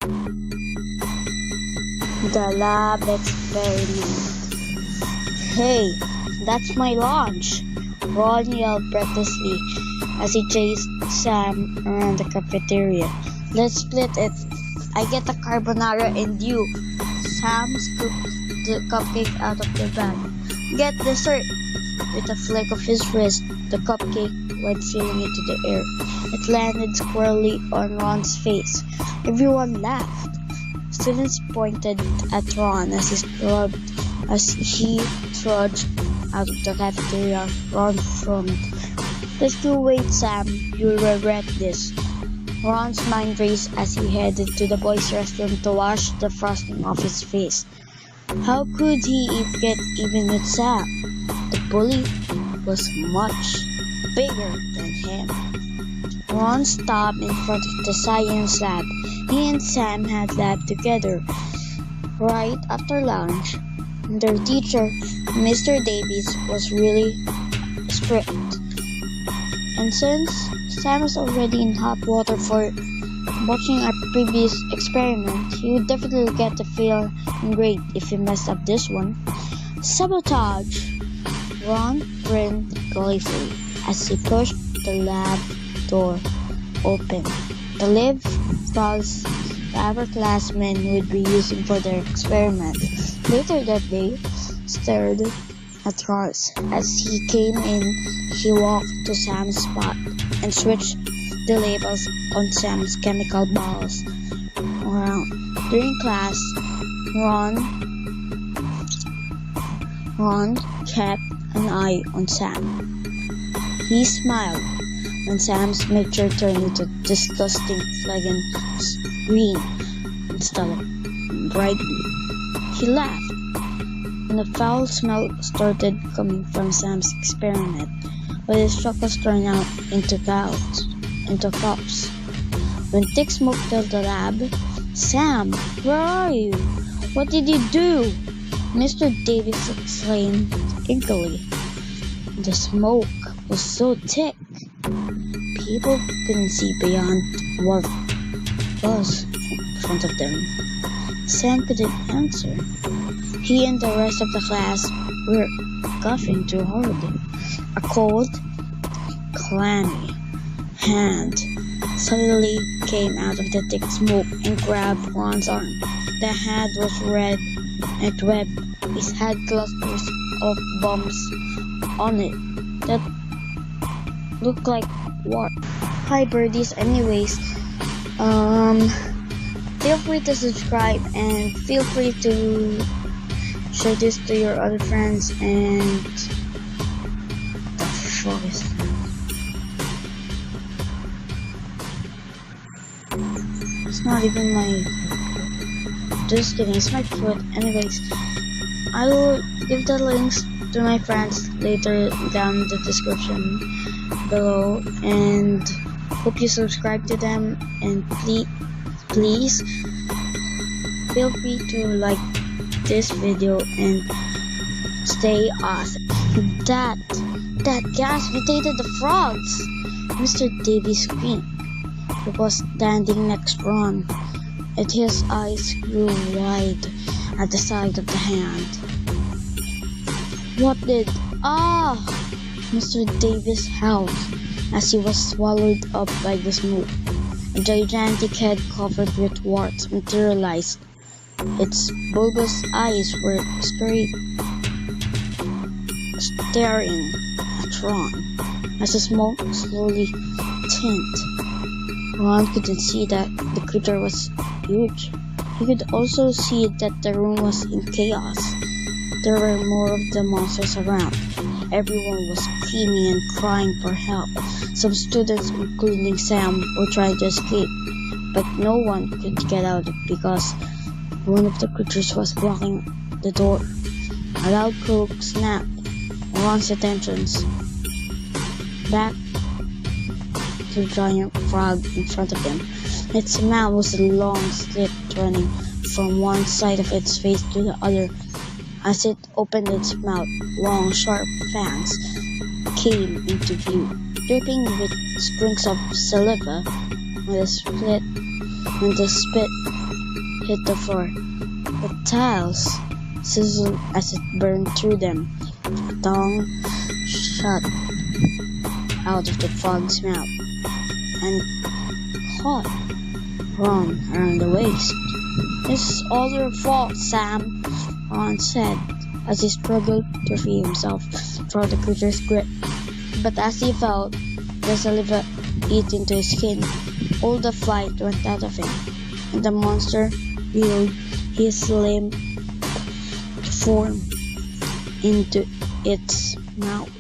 The lab experiment. Hey, that's my lunch! Ron yelled breathlessly as he chased Sam around the cafeteria. Let's split it. I get the carbonara and you. Sam scooped the cupcake out of the bag. Get dessert! With a flick of his wrist, the cupcake went sailing into the air. It landed squarely on Ron's face. Everyone laughed. Students pointed at Ron as he trudged out of the cafeteria. Ron frowned. Let's go wait, Sam. You'll regret this. Ron's mind raced as he headed to the boys' restroom to wash the frosting off his face. How could he get even with Sam? The bully was much bigger than him. Ron stopped in front of the science lab. He and Sam had lab together right after lunch. Their teacher, Mr. Davies, was really strict. And since Sam was already in hot water for watching our previous experiment, he would definitely get the failing grade if he messed up this one. Sabotage! Ron grinned gleefully as he pushed the lab door open. The live frogs the upperclassmen would be using for their experiment. Later that day, stared at Ross. As he came in, he walked to Sam's spot and switched the labels on Sam's chemical balls around. During class, Ron kept an eye on Sam. He smiled when Sam's mixture turned into disgusting flagging green instead of bright blue. He laughed when the foul smell started coming from Sam's experiment, but his chocolates turned out into cups. When thick smoke filled the lab, Sam, where are you? What did you do? Mr. Davis exclaimed eagerly. The smoke was so thick, people couldn't see beyond what was in front of them. Sam couldn't answer. He and the rest of the class were coughing too hard. A cold, clammy hand suddenly came out of the thick smoke and grabbed Ron's arm. The hand was red and webbed. It had clusters of bumps on it that looked like wart. Hi birdies, anyways, feel free to subscribe and feel free to share this to your other friends. And the fuck is that? It's not even my, just kidding, it's my foot. Anyways, I will give the links to my friends later down in the description below, and hope you subscribe to them. And please feel free to like this video and stay awesome. That gas mutated the frogs! Mr. Davies screamed. He was standing next to Ron, and his eyes grew wide at the sight of the hand. What did... Mr. Davis howled as he was swallowed up by the smoke. A gigantic head covered with warts materialized. Its bulbous eyes were staring at Ron as the smoke slowly thinned. Ron couldn't see that the creature was huge. He could also see that the room was in chaos. There were more of the monsters around. Everyone was screaming and crying for help. Some students, including Sam, were trying to escape, but no one could get out because one of the creatures was blocking the door. A loud croak snapped Ron's attentions back to the giant frog in front of him. Its mouth was a long slit running from one side of its face to the other. As it opened its mouth, long, sharp fangs came into view, dripping with strings of saliva. When the spit hit the floor. The tiles sizzled as it burned through them. A tongue shot out of the frog's mouth and caught Ron around the waist. "This is all your fault, Sam," Ron said as he struggled to free himself from the creature's grip. But as he felt the saliva eat into his skin, all the fight went out of him, and the monster reeled his limp form into its mouth.